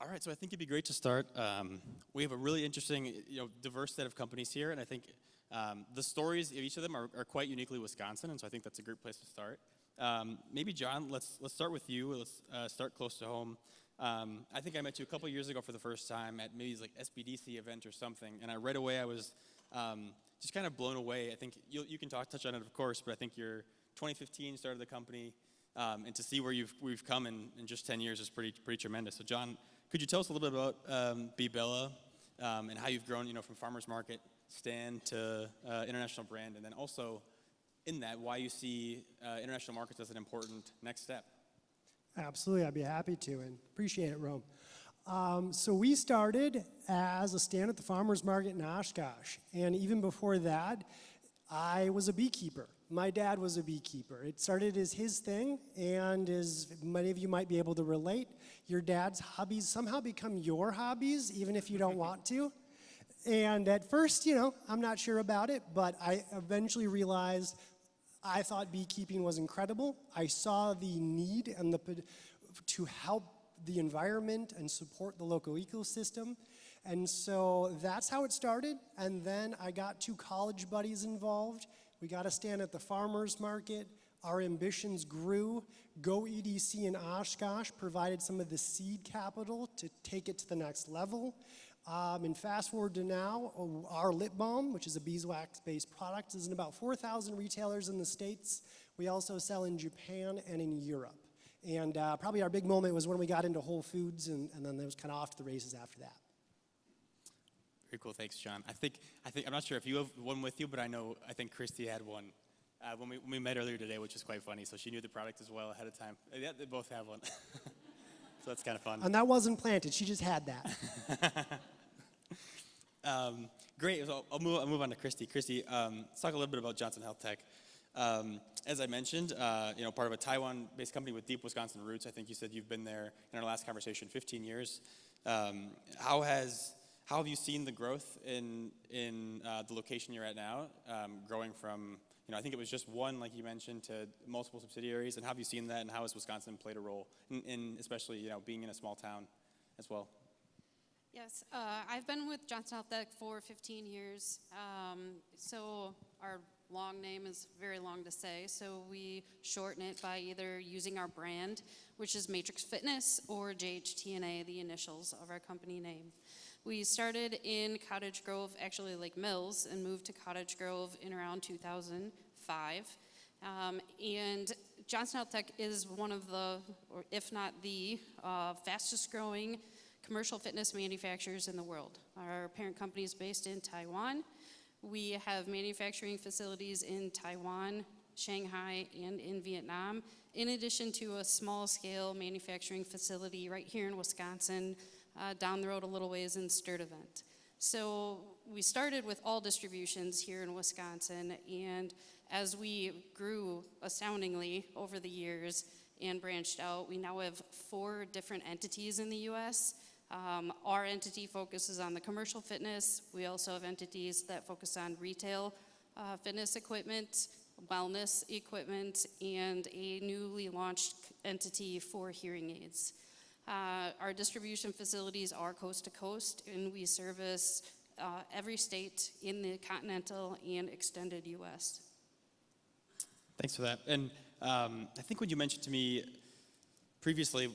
All right, so I think it'd be great to start. We have a really interesting, diverse set of companies here, and I think the stories of each of them are quite uniquely Wisconsin, and so I think that's a great place to start. Maybe John, let's start with you. Let's start close to home. I think I met you a couple years ago for the first time at maybe like SBDC event or something, and right away I was just kind of blown away. I think you can touch on it, of course, but I think you're 2015 started the company, and to see where we've come in just 10 years is pretty tremendous. So John, could you tell us a little bit about Be Bella and how you've grown, from farmers market stand to international brand, and then also in that why you see international markets as an important next step? Absolutely, I'd be happy to, and appreciate it, Rome. So we started as a stand at the farmers market in Oshkosh, and even before that, I was a beekeeper. My dad was a beekeeper. It started as his thing, and as many of you might be able to relate, your dad's hobbies somehow become your hobbies, even if you don't want to. And at first, I'm not sure about it, but I eventually realized I thought beekeeping was incredible. I saw the need and to help the environment and support the local ecosystem. And so that's how it started. And then I got two college buddies involved. We got a stand at the farmers market. Our ambitions grew. WEDC in Oshkosh provided some of the seed capital to take it to the next level. And fast forward to now, our lip balm, which is a beeswax-based product, is in about 4,000 retailers in the States. We also sell in Japan and in Europe. And probably our big moment was when we got into Whole Foods, and then it was kind of off to the races after that. Very cool, thanks, John. I think I'm not sure if you have one with you, but I think Christie had one when we met earlier today, which is quite funny. So she knew the product as well ahead of time. Yeah, they both have one, so that's kind of fun. And that wasn't planted; she just had that. Great. So I'll move on to Christie. Christie, let's talk a little bit about Johnson Health Tech. As I mentioned, part of a Taiwan-based company with deep Wisconsin roots. I think you said you've been there in our last conversation 15 years. How have you seen the growth in the location you're at now, growing from, I think it was just one, like you mentioned, to multiple subsidiaries, and how have you seen that, and how has Wisconsin played a role in especially, being in a small town as well? Yes, I've been with Johnson Health Tech for 15 years, so our long name is very long to say, so we shorten it by either using our brand, which is Matrix Fitness, or JHTNA, the initials of our company name. We started in Cottage Grove, actually Lake Mills, and moved to Cottage Grove in around 2005. And Johnson Health Tech is one of the, or if not the, fastest growing commercial fitness manufacturers in the world. Our parent company is based in Taiwan. We have manufacturing facilities in Taiwan, Shanghai, and in Vietnam, in addition to a small-scale manufacturing facility right here in Wisconsin, down the road a little ways in Sturtevant. So we started with all distributions here in Wisconsin, and as we grew astoundingly over the years and branched out, we now have 4 different entities in the U.S. Our entity focuses on the commercial fitness. We also have entities that focus on retail fitness equipment, wellness equipment, and a newly launched entity for hearing aids. Our distribution facilities are coast to coast, and we service every state in the continental and extended U.S. Thanks for that. And I think when you mentioned to me previously,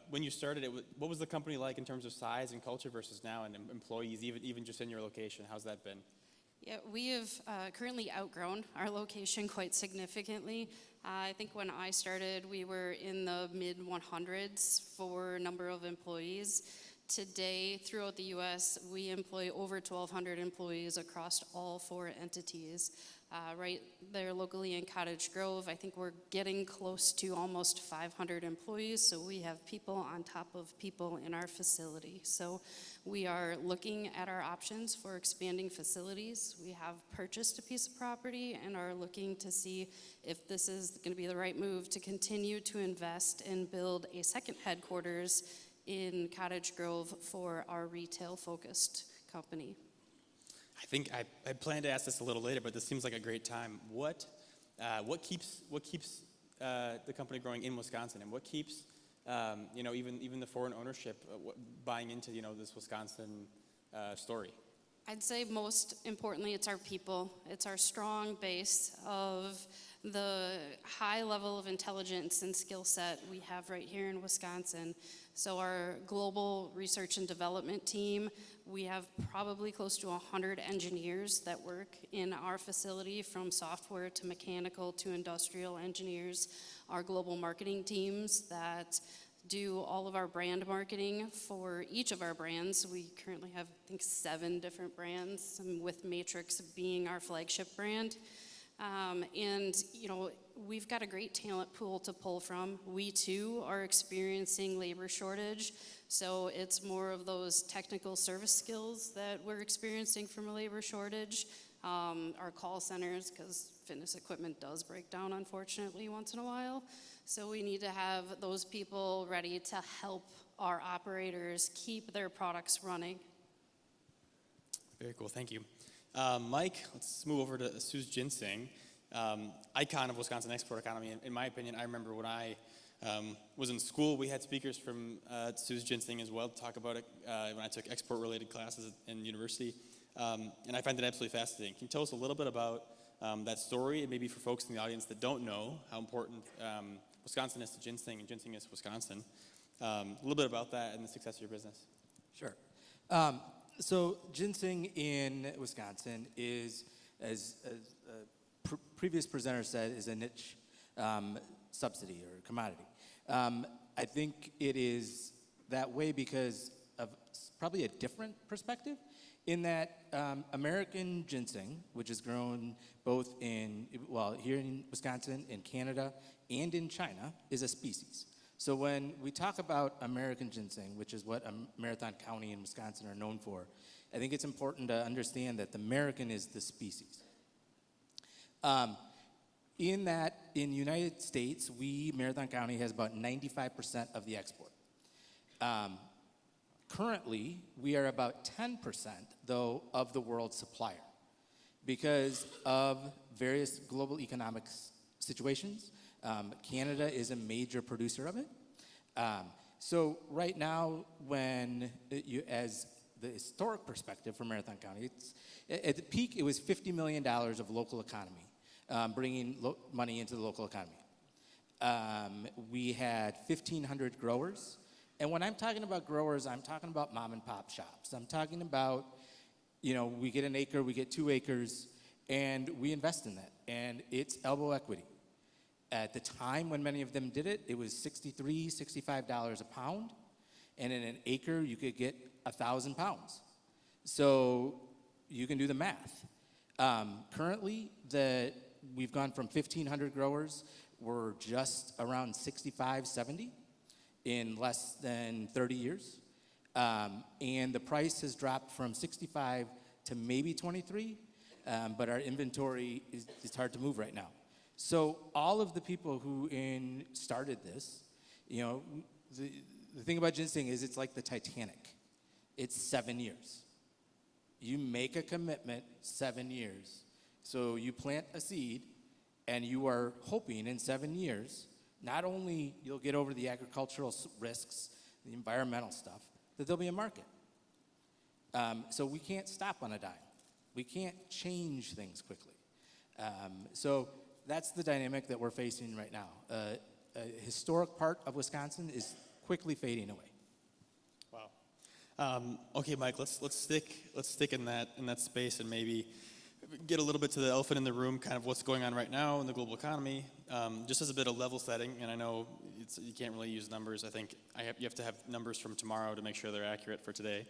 when you started it, what was the company like in terms of size and culture versus now, and employees, even just in your location? How's that been? Yeah, we have currently outgrown our location quite significantly. I think when I started, we were in the mid-100s for number of employees. Today, throughout the U.S., we employ over 1,200 employees across all 4 entities. Right there locally in Cottage Grove, I think we're getting close to almost 500 employees, so we have people on top of people in our facility. So we are looking at our options for expanding facilities. We have purchased a piece of property and are looking to see if this is going to be the right move to continue to invest and build a second headquarters in Cottage Grove for our retail-focused company. I think I planned to ask this a little later, but this seems like a great time. What keeps the company growing in Wisconsin, and what keeps even the foreign ownership buying into this Wisconsin story? I'd say most importantly, it's our people. It's our strong base of the high level of intelligence and skill set we have right here in Wisconsin. So our global research and development team, we have probably close to 100 engineers that work in our facility, from software to mechanical to industrial engineers. Our global marketing teams that do all of our brand marketing for each of our brands. We currently have, I think, 7 different brands, with Matrix being our flagship brand. We've got a great talent pool to pull from. We too are experiencing labor shortage, so it's more of those technical service skills that we're experiencing from a labor shortage. Our call centers, because fitness equipment does break down, unfortunately, once in a while. So we need to have those people ready to help our operators keep their products running. Very cool, thank you. Mike, let's move over to Sue's Ginseng, icon of Wisconsin export economy. In my opinion, I remember when I was in school, we had speakers from Sue's Ginseng as well to talk about it when I took export-related classes in university. And I find it absolutely fascinating. Can you tell us a little bit about that story, and maybe for folks in the audience that don't know how important Wisconsin is to ginseng and ginseng is to Wisconsin, a little bit about that and the success of your business? Sure. So ginseng in Wisconsin is, as previous presenter said, is a niche subsidy or commodity. I think it is that way because of probably a different perspective, in that American ginseng, which is grown both here in Wisconsin, in Canada, and in China, is a species. So when we talk about American ginseng, which is what Marathon County and Wisconsin are known for, I think it's important to understand that the American is the species. In the United States, Marathon County has about 95% of the export. Currently, we are about 10%, though, of the world's supplier because of various global economic situations. Canada is a major producer of it. So right now, as the historic perspective for Marathon County, at the peak, it was $50 million of local economy, bringing money into the local economy. We had 1,500 growers. And when I'm talking about growers, I'm talking about mom and pop shops. I'm talking about, we get an acre, we get 2 acres, and we invest in that. And it's elbow equity. At the time when many of them did it, it was $63, $65 a pound. And in an acre, you could get 1,000 pounds. So you can do the math. Currently, we've gone from 1,500 growers. We're just around 65, 70. In less than 30 years. And the price has dropped from 65 to maybe 23, but our inventory is hard to move right now. So all of the people who started this, the thing about ginseng is it's like the Titanic. It's 7 years. You make a commitment 7 years. So you plant a seed, and you are hoping in 7 years not only you'll get over the agricultural risks, the environmental stuff, that there'll be a market. So we can't stop on a dime. We can't change things quickly. So that's the dynamic that we're facing right now. A historic part of Wisconsin is quickly fading away. Wow. Okay, Mike. Let's stick in that space and maybe get a little bit to the elephant in the room, kind of what's going on right now in the global economy, just as a bit of level setting. And I know you can't really use numbers. I think you have to have numbers from tomorrow to make sure they're accurate for today.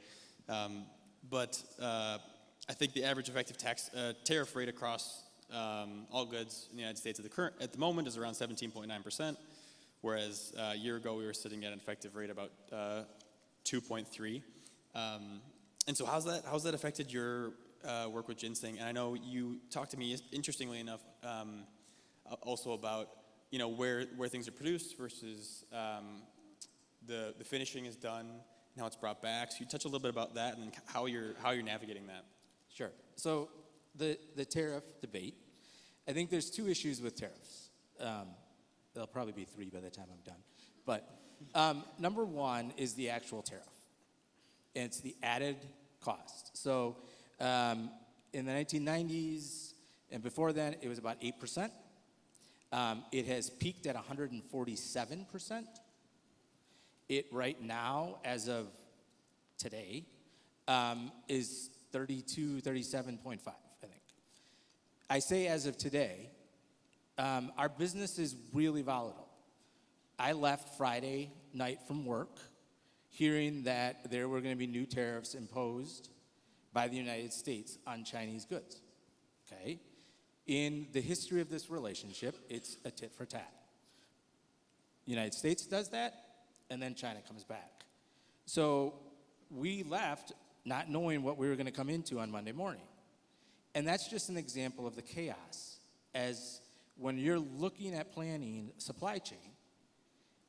But I think the average effective tariff rate across all goods in the United States at the moment is around 17.9%, whereas a year ago we were sitting at an effective rate about 2.3. And so how's that affected your work with ginseng? And I know you talked to me, interestingly enough, also about where things are produced versus the finishing is done and how it's brought back. So you touch a little bit about that and how you're navigating that. Sure. So the tariff debate, I think there's 2 issues with tariffs. There'll probably be 3 by the time I'm done. But Number one is the actual tariff. And it's the added cost. So in the 1990s and before then, it was about 8%. It has peaked at 147%. It right now, as of today, is 37.5, I think. I say as of today, our business is really volatile. I left Friday night from work hearing that there were going to be new tariffs imposed by the United States on Chinese goods, okay? In the history of this relationship, it's a tit for tat. United States does that, and then China comes back. So we left not knowing what we were going to come into on Monday morning. And that's just an example of the chaos as when you're looking at planning supply chain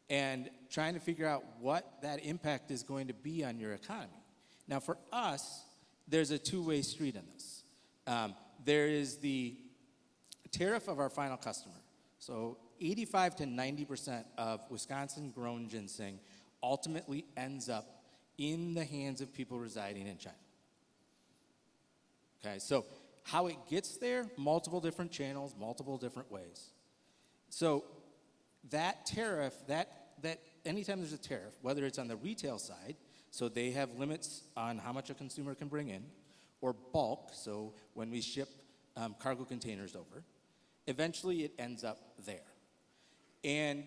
and trying to figure out what that impact is going to be on your economy. Now, for us, there's a two-way street in this. There is the tariff of our final customer. So 85 to 90% of Wisconsin-grown ginseng ultimately ends up in the hands of people residing in China. Okay, so how it gets there, multiple different channels, multiple different ways. So that tariff, that anytime there's a tariff, whether it's on the retail side, so they have limits on how much a consumer can bring in, or bulk, so when we ship cargo containers over, eventually it ends up there. And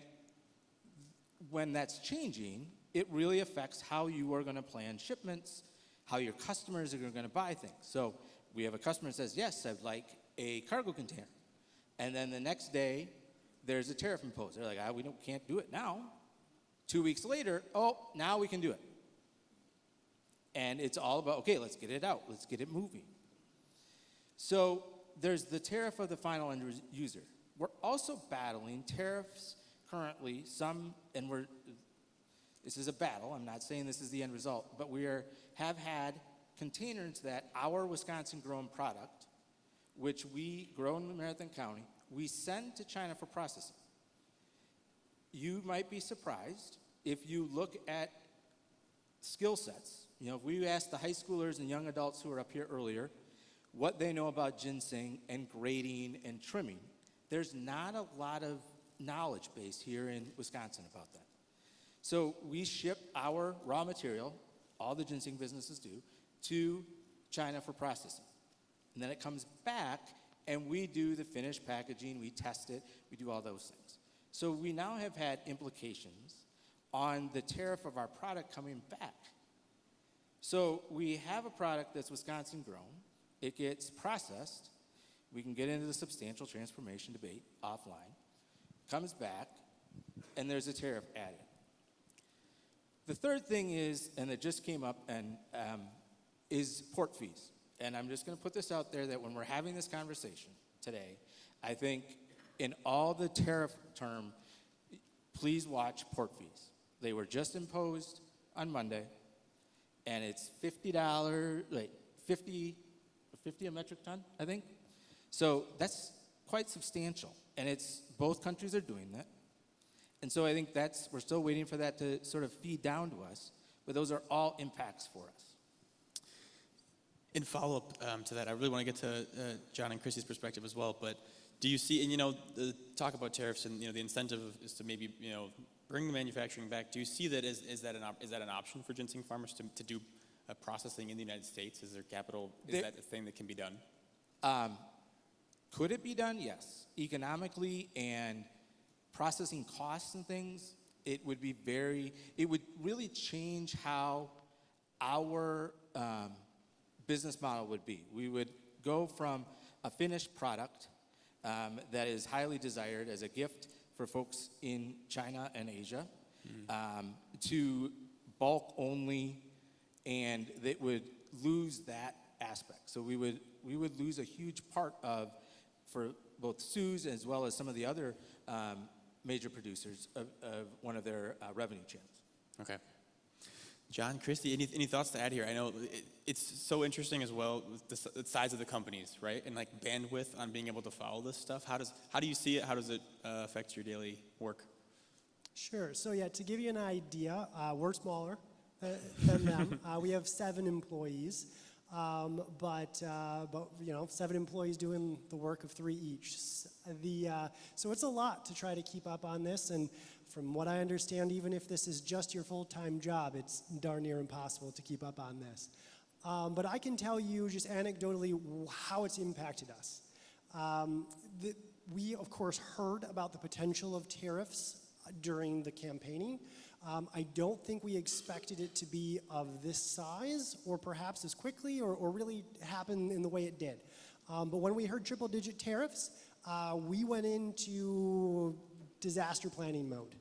when that's changing, it really affects how you are going to plan shipments, how your customers are going to buy things. So we have a customer that says, yes, I'd like a cargo container. And then the next day, there's a tariff imposed. They're like, we can't do it now. 2 weeks later, now we can do it. And it's all about, okay, let's get it out. Let's get it moving. So there's the tariff of the final end user. We're also battling tariffs currently, this is a battle. I'm not saying this is the end result, but we have had containers that our Wisconsin-grown product, which we grow in Marathon County, we send to China for processing. You might be surprised if you look at skill sets. You know, if we ask the high schoolers and young adults who were up here earlier what they know about ginseng and grading and trimming, there's not a lot of knowledge base here in Wisconsin about that. So we ship our raw material, all the ginseng businesses do, to China for processing. And then it comes back and we do the finished packaging, we test it, we do all those things. So we now have had implications on the tariff of our product coming back. So we have a product that's Wisconsin grown, it gets processed, we can get into the substantial transformation debate offline, comes back, and there's a tariff added. The third thing is, and it just came up, is port fees. And I'm just going to put this out there that when we're having this conversation today, I think in all the tariff term, please watch port fees. They were just imposed on Monday, and it's $50, like 50 a metric ton, I think. So that's quite substantial, and both countries are doing that. And so I think we're still waiting for that to sort of feed down to us, but those are all impacts for us. In follow-up to that, I really want to get to John and Christie's perspective as well, but do you see, and the talk about tariffs and the incentive is to maybe bring the manufacturing back. Do you see that is that an option for ginseng farmers to do processing in the United States? Is there capital? Is that a thing that can be done? Could it be done? Yes. Economically and processing costs and things, it would really change how our business model would be. We would go from a finished product that is highly desired as a gift for folks in China and Asia to bulk only, and it would lose that aspect. So we would lose a huge part for both Sue's as well as some of the other major producers of one of their revenue channels. Okay. John, Christie, any thoughts to add here? I know it's so interesting as well with the size of the companies, right? And like bandwidth on being able to follow this stuff. How do you see it? How does it affect your daily work? Sure. So yeah, to give you an idea, we're smaller than them. We have 7 employees, but 7 employees doing the work of 3 each. So it's a lot to try to keep up on this, and from what I understand, even if this is just your full-time job, it's darn near impossible to keep up on this. But I can tell you just anecdotally how it's impacted us. We, of course, heard about the potential of tariffs during the campaigning. I don't think we expected it to be of this size or perhaps as quickly or really happen in the way it did. But when we heard triple-digit tariffs, we went into disaster planning mode.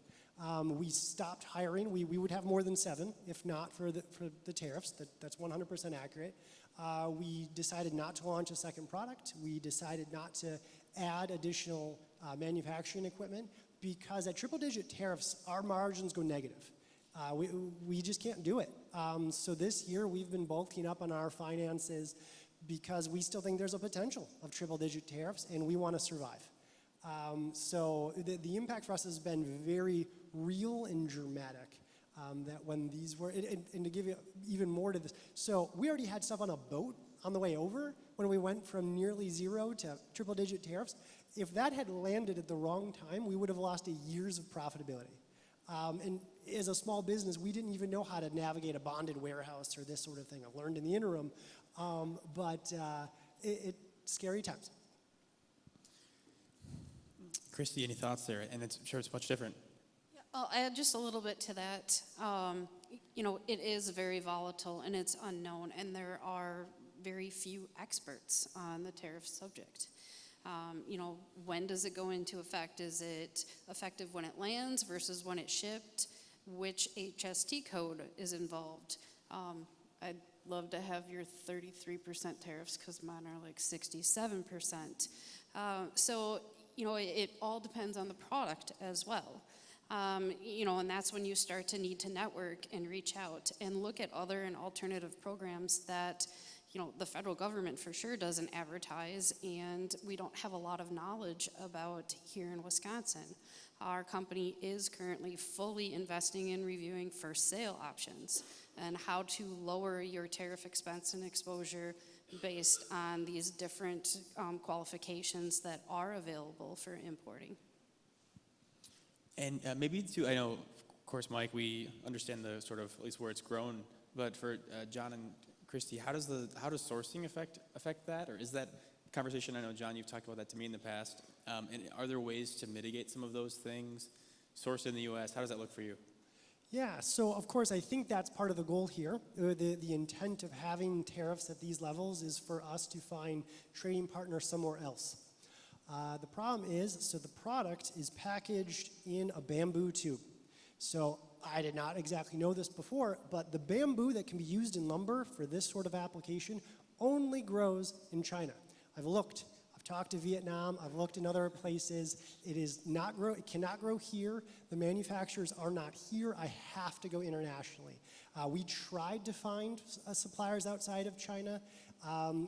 We stopped hiring. We would have more than 7 if not for the tariffs. That's 100% accurate. We decided not to launch a second product. We decided not to add additional manufacturing equipment because at triple-digit tariffs, our margins go negative. We just can't do it. So this year, we've been bulking up on our finances because we still think there's a potential of triple-digit tariffs, and we want to survive. So the impact for us has been very real and dramatic. That when these were, and to give you even more to this, so we already had stuff on a boat on the way over when we went from nearly 0 to triple-digit tariffs. If that had landed at the wrong time, we would have lost years of profitability. And as a small business, we didn't even know how to navigate a bonded warehouse or this sort of thing. I've learned in the interim, but it's scary times. Christie, any thoughts there? And I'm sure it's much different. I'll add just a little bit to that. It is very volatile and it's unknown, and there are very few experts on the tariff subject. When does it go into effect? Is it effective when it lands versus when it's shipped? Which HST code is involved? I'd love to have your 33% tariffs because mine are like 67%. It all depends on the product as well. And that's when you start to need to network and reach out and look at other and alternative programs that, the federal government for sure doesn't advertise, and we don't have a lot of knowledge about here in Wisconsin. Our company is currently fully investing in reviewing first sale options and how to lower your tariff expense and exposure based on these different qualifications that are available for importing. And maybe I know, of course, Mike, we understand the sort of, at least where it's grown, but for John and Christie, how does sourcing affect that? Or is that conversation, I know, John, you've talked about that to me in the past, and are there ways to mitigate some of those things? Sourced in the U.S., how does that look for you? Yeah, so of course, I think that's part of the goal here. The intent of having tariffs at these levels is for us to find trading partners somewhere else. The problem is, so the product is packaged in a bamboo tube. So I did not exactly know this before, but the bamboo that can be used in lumber for this sort of application only grows in China. I've looked. I've talked to Vietnam. I've looked in other places. It cannot grow here. The manufacturers are not here. I have to go internationally. We tried to find suppliers outside of China.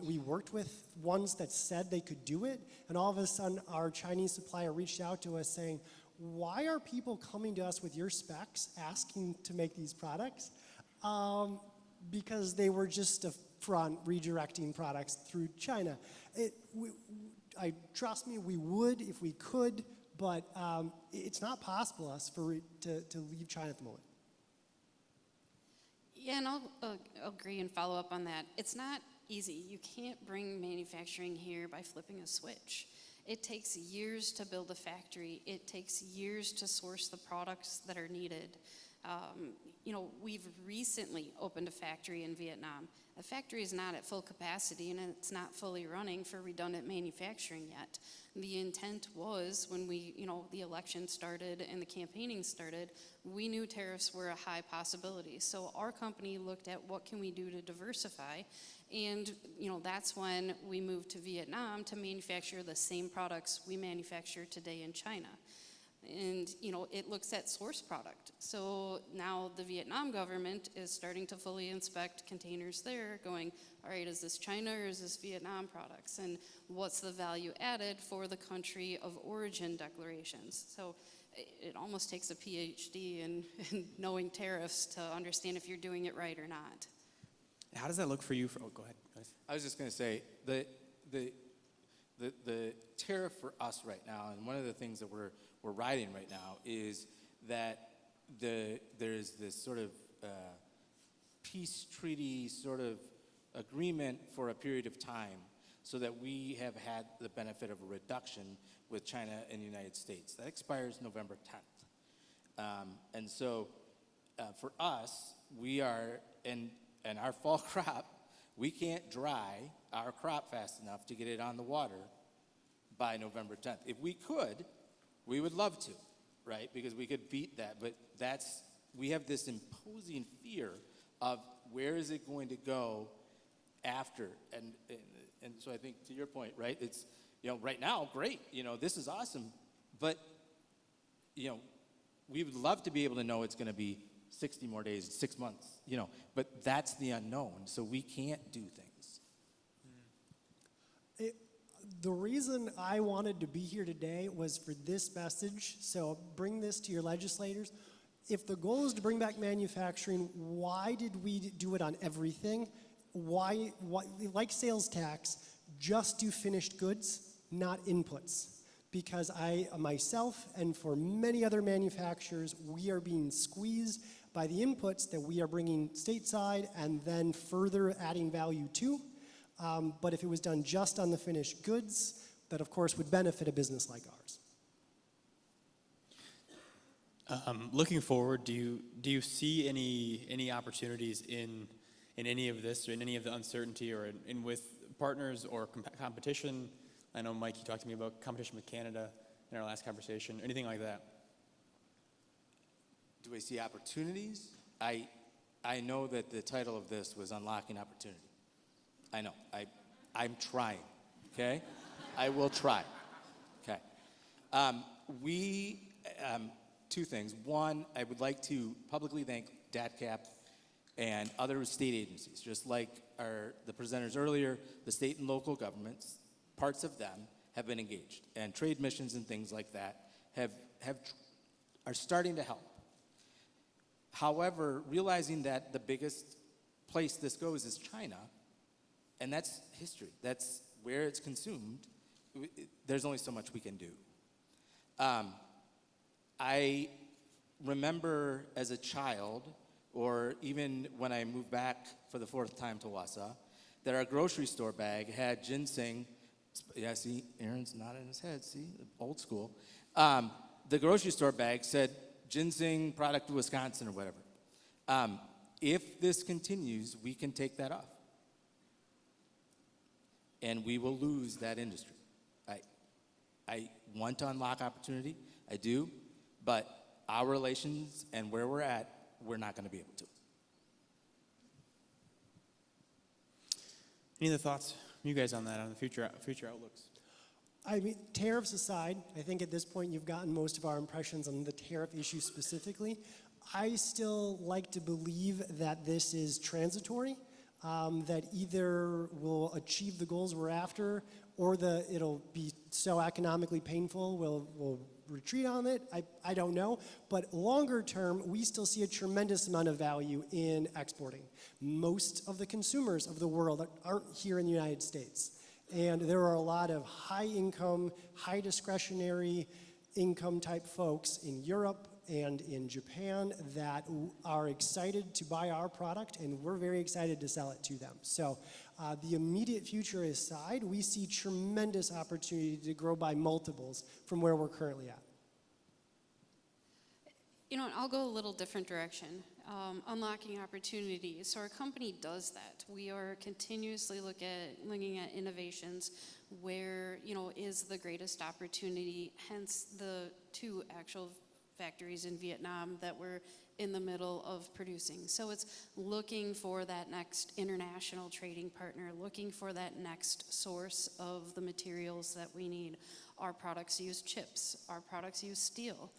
We worked with ones that said they could do it, and all of a sudden our Chinese supplier reached out to us saying, why are people coming to us with your specs asking to make these products? Because they were just a front redirecting products through China. Trust me, we would if we could, but it's not possible to leave China at the moment. Yeah, and I'll agree and follow up on that. It's not easy. You can't bring manufacturing here by flipping a switch. It takes years to build a factory. It takes years to source the products that are needed. We've recently opened a factory in Vietnam. The factory is not at full capacity and it's not fully running for redundant manufacturing yet. The intent was when the election started and the campaigning started, we knew tariffs were a high possibility. So our company looked at what can we do to diversify. And, that's when we moved to Vietnam to manufacture the same products we manufacture today in China. And, it looks at source product. So now the Vietnam government is starting to fully inspect containers there, going, all right, is this China or is this Vietnam products? And what's the value added for the country of origin declarations? So it almost takes a Ph.D. in knowing tariffs to understand if you're doing it right or not. How does that look for you? Oh, go ahead. I was just going to say the tariff for us right now, and one of the things that we're riding right now is that there's this sort of peace treaty sort of agreement for a period of time, so that we have had the benefit of a reduction with China and the United States. That expires November 10th. And so for us, we are, and our fall crop, we can't dry our crop fast enough to get it on the water by November 10th. If we could, we would love to, right? Because we could beat that, but we have this imposing fear of where is it going to go after, and so I think to your point, right, it's, right now, great, this is awesome, but, we would love to be able to know it's going to be 60 more days, 6 months, but that's the unknown, so we can't do things. The reason I wanted to be here today was for this message, so bring this to your legislators. If the goal is to bring back manufacturing, why did we do it on everything? Why, like sales tax, just do finished goods, not inputs? Because myself, and for many other manufacturers, we are being squeezed by the inputs that we are bringing stateside and then further adding value to. But if it was done just on the finished goods, that of course would benefit a business like ours. Looking forward, do you see any opportunities in any of this, or in any of the uncertainty, or in with partners or competition? I know, Mike, you talked to me about competition with Canada in our last conversation. Anything like that? Do I see opportunities? I know that the title of this was Unlocking Opportunity. I know. I'm trying, okay? I will try, okay? Two things. One, I would like to publicly thank DATCAP and other state agencies, just like the presenters earlier, the state and local governments, parts of them have been engaged, and trade missions and things like that are starting to help. However, realizing that the biggest place this goes is China, and that's history, that's where it's consumed, there's only so much we can do. I remember as a child, or even when I moved back for the 4th time to Wausau, that our grocery store bag had ginseng. Yeah, see, Aaron's nodding his head, see, old school. The grocery store bag said ginseng product of Wisconsin or whatever. If this continues, we can take that off. And we will lose that industry. I want to unlock opportunity, I do, but our relations and where we're at, we're not going to be able to. Any other thoughts from you guys on that, on the future outlooks? I mean, tariffs aside, I think at this point you've gotten most of our impressions on the tariff issue specifically. I still like to believe that this is transitory, that either we'll achieve the goals we're after, or it'll be so economically painful we'll retreat on it. I don't know. But longer term, we still see a tremendous amount of value in exporting. Most of the consumers of the world aren't here in the United States. And there are a lot of high income, high discretionary income type folks in Europe and in Japan that are excited to buy our product, and we're very excited to sell it to them. So the immediate future aside, we see tremendous opportunity to grow by multiples from where we're currently at. I'll go a little different direction. Unlocking opportunities. So our company does that. We are continuously looking at innovations where, is the greatest opportunity, hence the 2 actual factories in Vietnam that we're in the middle of producing. So it's looking for that next international trading partner, looking for that next source of the materials that we need. Our products use chips, our products use steel,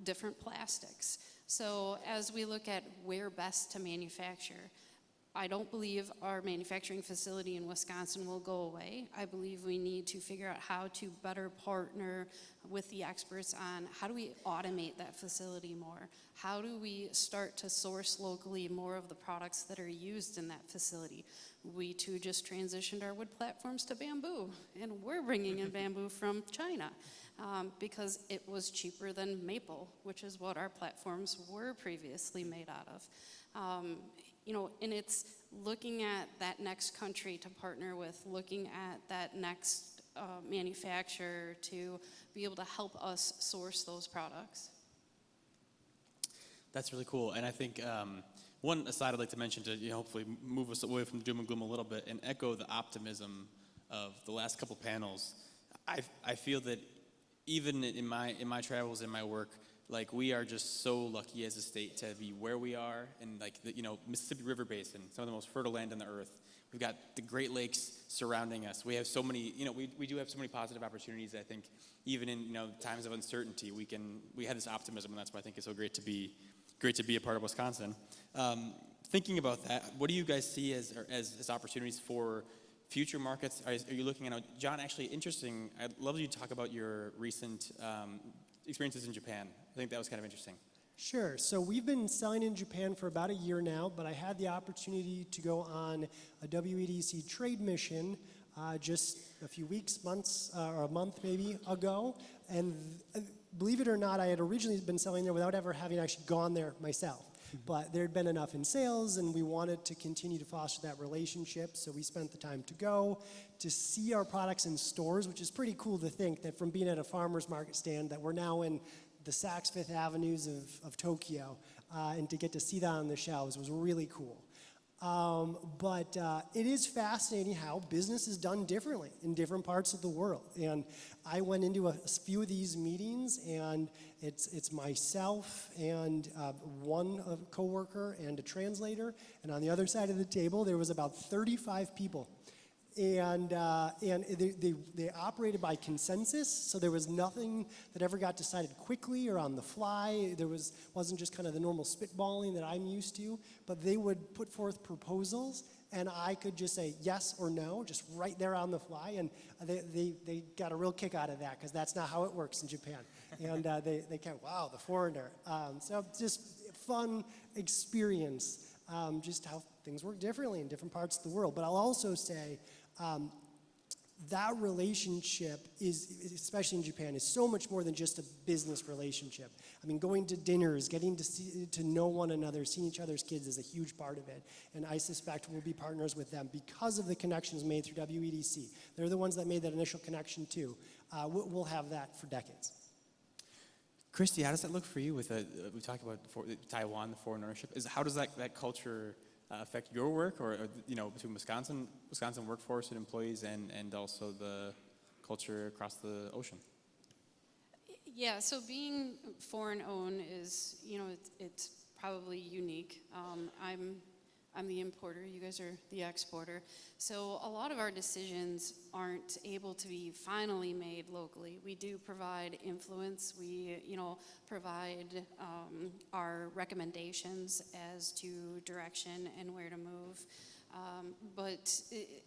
different plastics. So as we look at where best to manufacture, I don't believe our manufacturing facility in Wisconsin will go away. I believe we need to figure out how to better partner with the experts on how do we automate that facility more? How do we start to source locally more of the products that are used in that facility? We too just transitioned our wood platforms to bamboo, and we're bringing in bamboo from China because it was cheaper than maple, which is what our platforms were previously made out of. And it's looking at that next country to partner with, looking at that next manufacturer to be able to help us source those products. That's really cool. And I think one aside I'd like to mention to hopefully move us away from doom and gloom a little bit and echo the optimism of the last couple panels. I feel that even in my travels, in my work, like we are just so lucky as a state to be where we are, and like the Mississippi River Basin, some of the most fertile land on the earth. We've got the Great Lakes surrounding us. We have so many, we do have so many positive opportunities. I think even in times of uncertainty, we have this optimism, and that's why I think it's so great to be a part of Wisconsin. Thinking about that, what do you guys see as opportunities for future markets? Are you looking at, John, actually interesting, I'd love you to talk about your recent experiences in Japan. I think that was kind of interesting. Sure. So we've been selling in Japan for about a year now, but I had the opportunity to go on a WEDC trade mission just a few weeks, months, or a month maybe ago. And believe it or not, I had originally been selling there without ever having actually gone there myself. But there had been enough in sales, and we wanted to continue to foster that relationship, so we spent the time to go, to see our products in stores, which is pretty cool to think that from being at a farmer's market stand that we're now in the Saks Fifth Avenues of Tokyo, and to get to see that on the shelves was really cool. But it is fascinating how business is done differently in different parts of the world. And I went into a few of these meetings, and it's myself and one coworker and a translator. And on the other side of the table, there was about 35 people. And they operated by consensus, so there was nothing that ever got decided quickly or on the fly. Wasn't just kind of the normal spitballing that I'm used to, but they would put forth proposals, and I could just say yes or no, just right there on the fly, and they got a real kick out of that, because that's not how it works in Japan. And they kind of, wow, the foreigner. So just fun experience, just how things work differently in different parts of the world. But I'll also say, that relationship is, especially in Japan, is so much more than just a business relationship. I mean, going to dinners, getting to know one another, seeing each other's kids is a huge part of it. And I suspect we'll be partners with them because of the connections made through WEDC. They're the ones that made that initial connection too. We'll have that for decades. Christie, how does that look for you? We talked about Taiwan, the foreign ownership. How does that culture affect your work, or between Wisconsin workforce and employees, and also the culture across the ocean? Yeah, so being foreign owned is, it's probably unique. I'm the importer, you guys are the exporter. So a lot of our decisions aren't able to be finally made locally. We do provide influence. We, provide our recommendations as to direction and where to move. But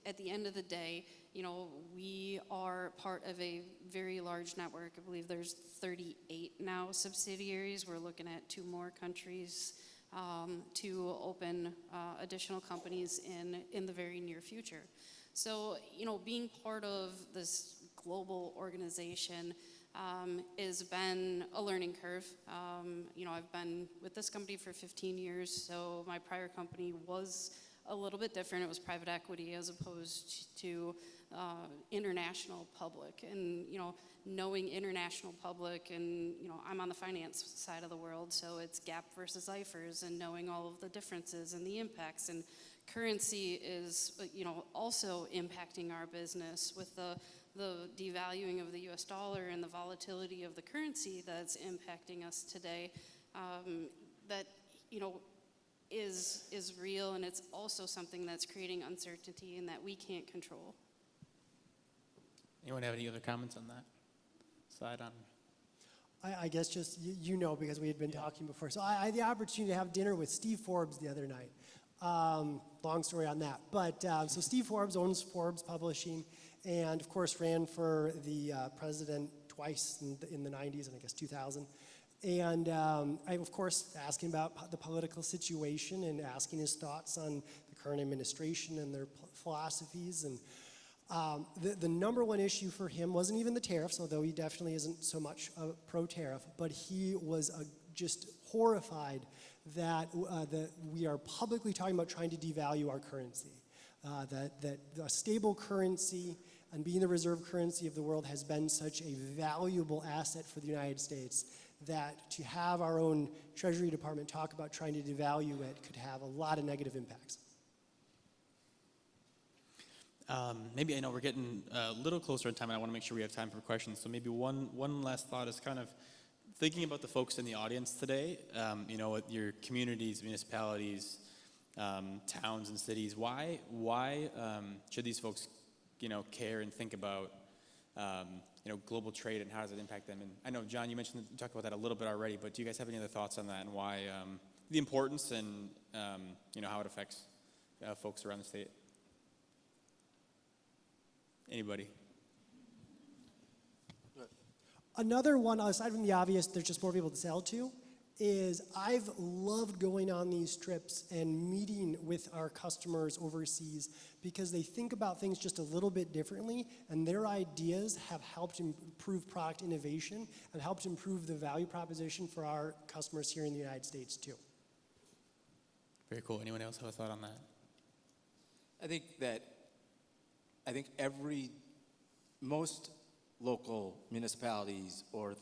at the end of the day, we are part of a very large network. I believe there's 38 now subsidiaries. We're looking at 2 more countries to open additional companies in the very near future. So, being part of this global organization has been a learning curve. I've been with this company for 15 years, so my prior company was a little bit different. It was private equity as opposed to international public. And, knowing international public, and, I'm on the finance side of the world, so it's GAAP versus IFRS, and knowing all of the differences and the impacts. And currency is, also impacting our business with the devaluing of the US dollar and the volatility of the currency that's impacting us today. That, is real, and it's also something that's creating uncertainty and that we can't control. Anyone have any other comments on that side on? I guess just, because we had been talking before. So I had the opportunity to have dinner with Steve Forbes the other night. Long story on that. But so Steve Forbes owns Forbes Publishing, and of course ran for the president twice in the 90s and I guess 2000. And I, of course, asking about the political situation and asking his thoughts on the current administration and their philosophies. And the number one issue for him wasn't even the tariffs, although he definitely isn't so much pro-tariff, but he was just horrified that we are publicly talking about trying to devalue our currency. That a stable currency and being the reserve currency of the world has been such a valuable asset for the United States that to have our own Treasury Department talk about trying to devalue it could have a lot of negative impacts. Maybe I know we're getting a little closer in time, and I want to make sure we have time for questions. So maybe one last thought is kind of thinking about the folks in the audience today. You know, with your communities, municipalities, towns, and cities. Why should these folks, you know, care and think about you know, global trade and how does it impact them? And I know, John, you talked about that a little bit already, but do you guys have any other thoughts on that and why the importance and you know, how it affects folks around the state? Anybody? Another one, aside from the obvious, there's just more people to sell to, is I've loved going on these trips and meeting with our customers overseas because they think about things just a little bit differently, and their ideas have helped improve product innovation and helped improve the value proposition for our customers here in the United States too. Very cool. Anyone else have a thought on that? I think most local municipalities or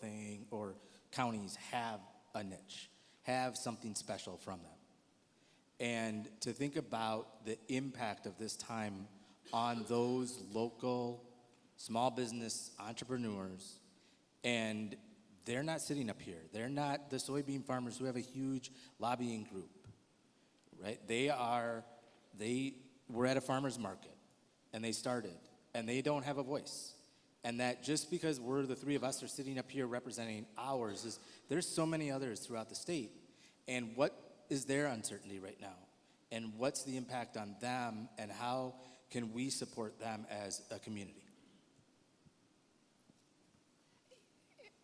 counties have a niche, have something special from them. And to think about the impact of this time on those local small business entrepreneurs, and they're not sitting up here. They're not the soybean farmers who have a huge lobbying group, right? They were at a farmer's market, and they started, and they don't have a voice. And that just because we're the three of us are sitting up here representing ours, there's so many others throughout the state. And what is their uncertainty right now? And what's the impact on them, and how can we support them as a community?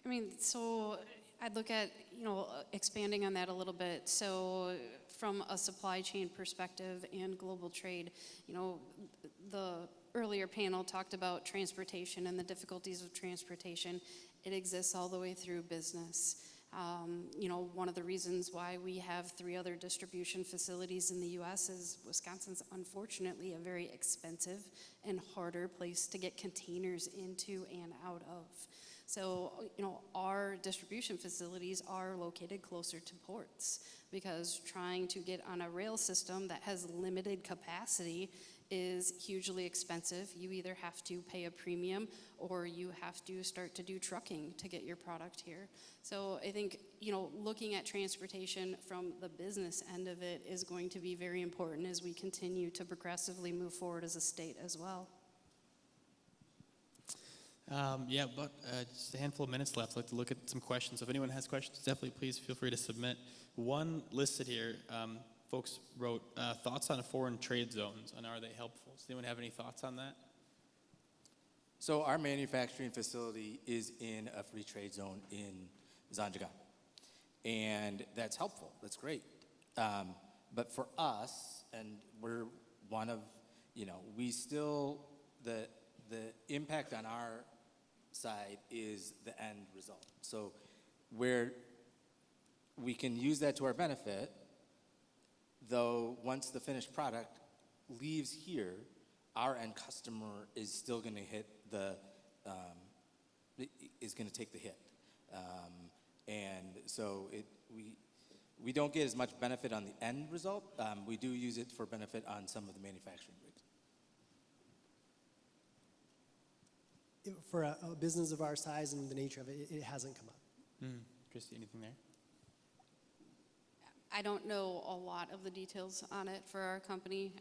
I mean, so I'd look at, you know, expanding on that a little bit. So from a supply chain perspective and global trade, you know, the earlier panel talked about transportation and the difficulties of transportation. It exists all the way through business. You know, one of the reasons why we have 3 other distribution facilities in the U.S. is Wisconsin's unfortunately a very expensive and harder place to get containers into and out of. So, you know, our distribution facilities are located closer to ports because trying to get on a rail system that has limited capacity is hugely expensive. You either have to pay a premium or you have to start to do trucking to get your product here. So I think, you know, looking at transportation from the business end of it is going to be very important as we continue to progressively move forward as a state as well. Yeah, but just a handful of minutes left. I'd like to look at some questions. If anyone has questions, definitely please feel free to submit. One listed here, folks wrote thoughts on foreign trade zones, and are they helpful? Does anyone have any thoughts on that? So our manufacturing facility is in a free trade zone in Zanjigan, and that's helpful. That's great. But for us, and we're one of, you know, we still, the impact on our side is the end result. So where we can use that to our benefit, though once the finished product leaves here, our end customer is still going to hit is going to take the hit. And so we don't get as much benefit on the end result. We do use it for benefit on some of the manufacturing rigs. For a business of our size and the nature of it, it hasn't come up. Christie, anything there? I don't know a lot of the details on it for our company.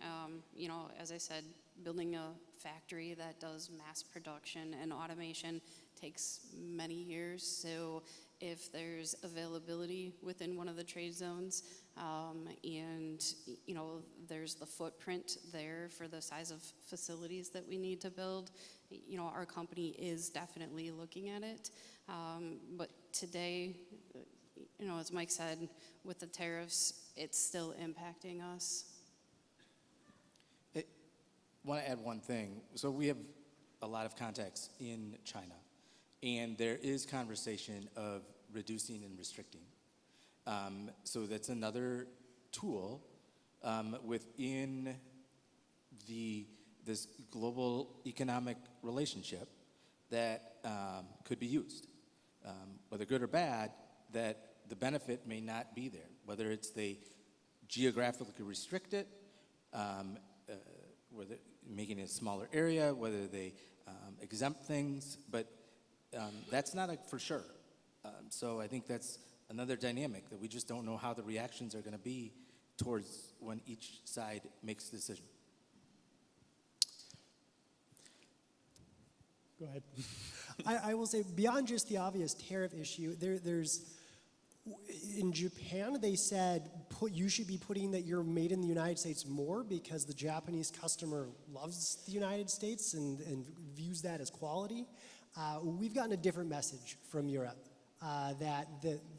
You know, as I said, building a factory that does mass production and automation takes many years. So if there's availability within one of the trade zones and and there's the footprint there for the size of facilities that we need to build. Our company is definitely looking at it, but today, as Mike said, with the tariffs, it's still impacting us. I want to add one thing. So we have a lot of contacts in China, and there is conversation of reducing and restricting. So that's another tool within this global economic relationship that could be used. Whether good or bad, that the benefit may not be there. Whether it's they geographically restrict it, whether making it a smaller area, whether they exempt things, but that's not for sure. So I think that's another dynamic that we just don't know how the reactions are going to be towards when each side makes the decision. Go ahead. I will say, beyond just the obvious tariff issue, there's in Japan, they said you should be putting that you're made in the United States more because the Japanese customer loves the United States and views that as quality. We've gotten a different message from Europe, that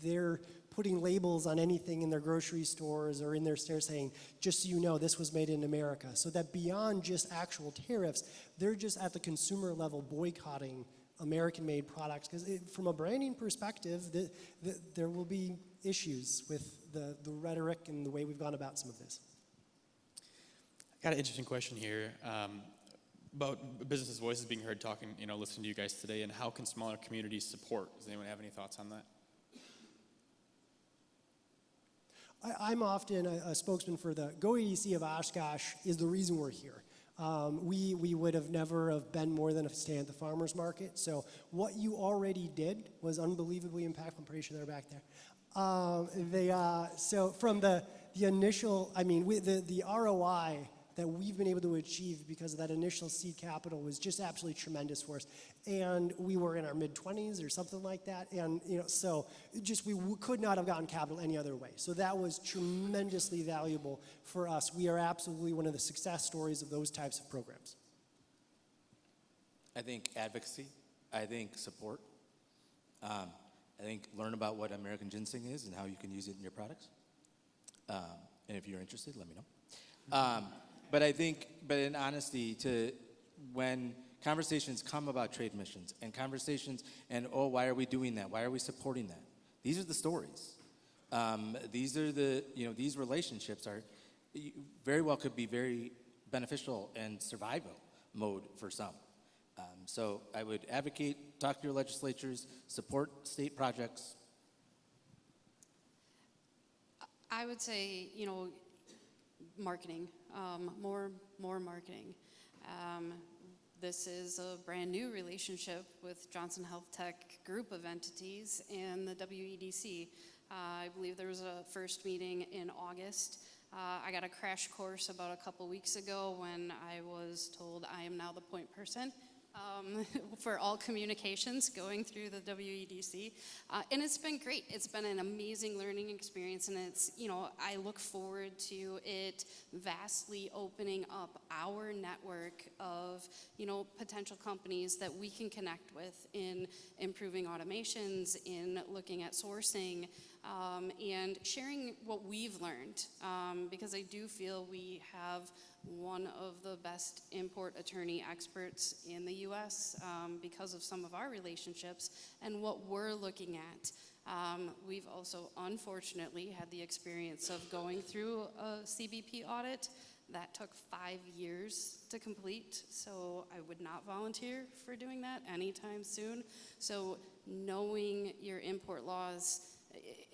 they're putting labels on anything in their grocery stores or in their stores saying, just so you know, this was made in America. So that beyond just actual tariffs, they're just at the consumer level boycotting American-made products, because from a branding perspective, there will be issues with the rhetoric and the way we've gone about some of this. I got an interesting question here about businesses' voices being heard talking, listening to you guys today, and how can smaller communities support? Does anyone have any thoughts on that? I'm often a spokesman for the WEDC of Oshkosh is the reason we're here. We would have never have been more than a stand at the farmer's market. So what you already did was unbelievably impactful. I'm pretty sure they're back there. So from the initial, the ROI that we've been able to achieve because of that initial seed capital was just absolutely tremendous for us. And we were in our mid-20s or something like that. And, so we could not have gotten capital any other way. So that was tremendously valuable for us. We are absolutely one of the success stories of those types of programs. I think advocacy, I think support. I think learn about what American ginseng is and how you can use it in your products. And if you're interested, let me know. But I think, in honesty, when conversations come about trade missions and conversations and, why are we doing that? Why are we supporting that? These are the stories. These are these relationships are very well could be very beneficial and survival mode for some. So I would advocate, talk to your legislatures, support state projects. I would say, marketing, more marketing. This is a brand new relationship with Johnson Health Tech group of entities and the WEDC. I believe there was a first meeting in August. I got a crash course about a couple weeks ago when I was told I am now the point person for all communications going through the WEDC. And it's been great. It's been an amazing learning experience, and it's, I look forward to it vastly opening up our network of, potential companies that we can connect with in improving automations, in looking at sourcing, and sharing what we've learned, because I do feel we have one of the best import attorney experts in the U.S. Because of some of our relationships and what we're looking at. We've also, unfortunately, had the experience of going through a CBP audit that took 5 years to complete, so I would not volunteer for doing that anytime soon. So knowing your import laws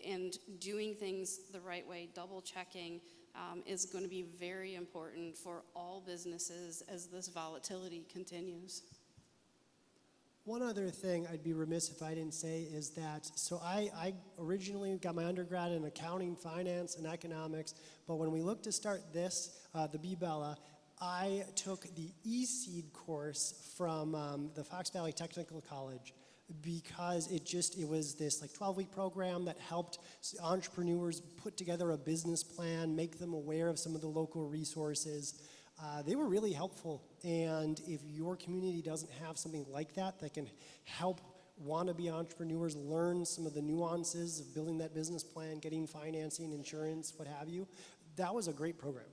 and doing things the right way, double checking, is going to be very important for all businesses as this volatility continues. One other thing I'd be remiss if I didn't say is that, so I originally got my undergrad in accounting, finance, and economics, but when we looked to start this, the B-Bella, I took the E-Seed course from the Fox Valley Technical College because it was this like 12-week program that helped entrepreneurs put together a business plan, make them aware of some of the local resources. They were really helpful, and if your community doesn't have something like that that can help wannabe entrepreneurs learn some of the nuances of building that business plan, getting financing, insurance, what have you, that was a great program.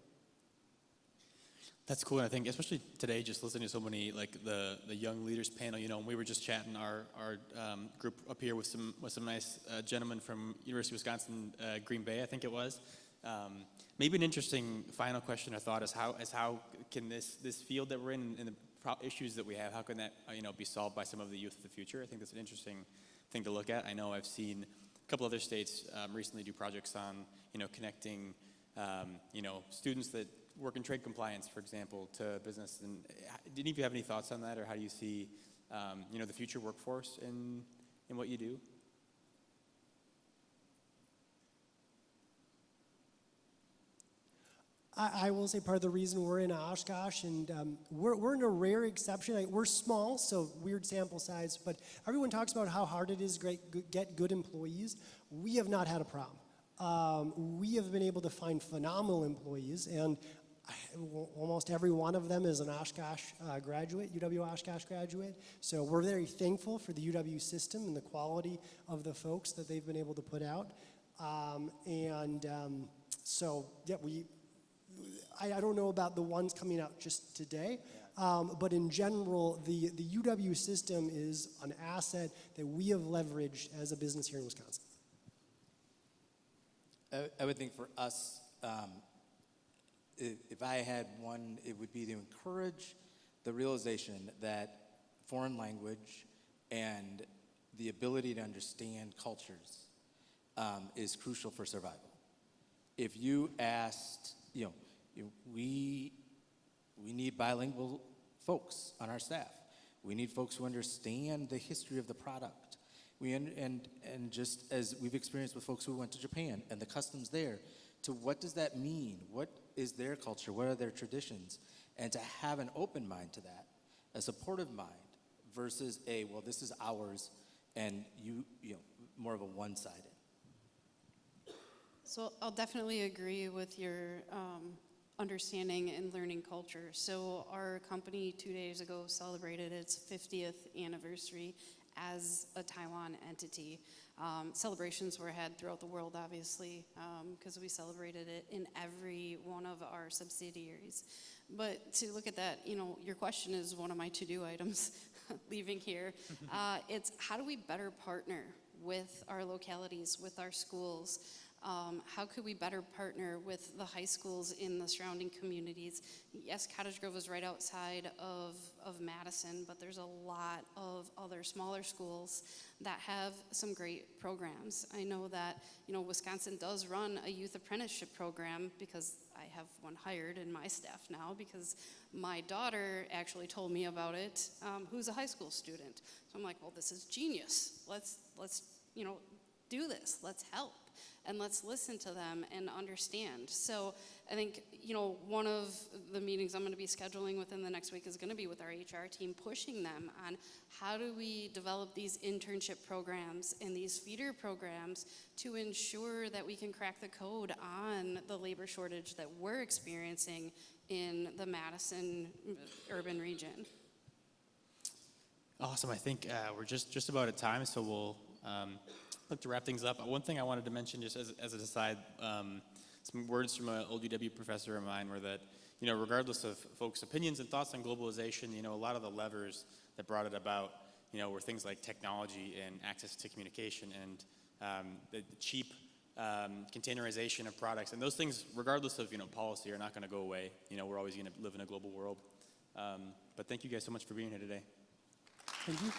That's cool, and I think especially today, just listening to so many like the young leaders panel. And we were just chatting our group up here with some nice gentlemen from University of Wisconsin Green Bay, I think it was. Maybe an interesting final question or thought is how can this field that we're in and the issues that we have, how can that be solved by some of the youth of the future? I think that's an interesting thing to look at. I know I've seen a couple other states recently do projects on connecting students that work in trade compliance, for example, to business. And did any of you have any thoughts on that, or how do you see the future workforce in what you do? I will say part of the reason we're in Oshkosh, and we're in a rare exception. We're small, so weird sample size, but everyone talks about how hard it is to get good employees. We have not had a problem. We have been able to find phenomenal employees, and almost every one of them is an Oshkosh graduate, UW Oshkosh graduate. So we're very thankful for the UW system and the quality of the folks that they've been able to put out. I don't know about the ones coming out just today, but in general, the UW system is an asset that we have leveraged as a business here in Wisconsin. I would think for us, if I had one, it would be to encourage the realization that foreign language and the ability to understand cultures is crucial for survival. If you asked, we need bilingual folks on our staff. We need folks who understand the history of the product. And just as we've experienced with folks who went to Japan and the customs there, to what does that mean? What is their culture? What are their traditions? And to have an open mind to that, a supportive mind, versus this is ours, and more of a one-sided. So I'll definitely agree with your understanding and learning culture. So our company 2 days ago celebrated its 50th anniversary as a Taiwan entity. Celebrations were had throughout the world, obviously, because we celebrated it in every one of our subsidiaries. But to look at that, your question is one of my to-do items leaving here. It's how do we better partner with our localities, with our schools? How could we better partner with the high schools in the surrounding communities? Yes, Cottage Grove is right outside of Madison, but there's a lot of other smaller schools that have some great programs. I know that, Wisconsin does run a youth apprenticeship program because I have one hired in my staff now because my daughter actually told me about it, who's a high school student. So I'm like, well, this is genius. Let's do this. Let's help. And let's listen to them and understand. So I think, one of the meetings I'm going to be scheduling within the next week is going to be with our HR team, pushing them on how do we develop these internship programs and these feeder programs to ensure that we can crack the code on the labor shortage that we're experiencing in the Madison urban region. Awesome. I think we're just about at time, so we'll look to wrap things up. One thing I wanted to mention, just as an aside, some words from an old UW professor of mine were that, regardless of folks' opinions and thoughts on globalization, a lot of the levers that brought it about, were things like technology and access to communication and the cheap containerization of products. And those things, regardless of, policy, are not going to go away. We're always going to live in a global world. But thank you guys so much for being here today. Thank you.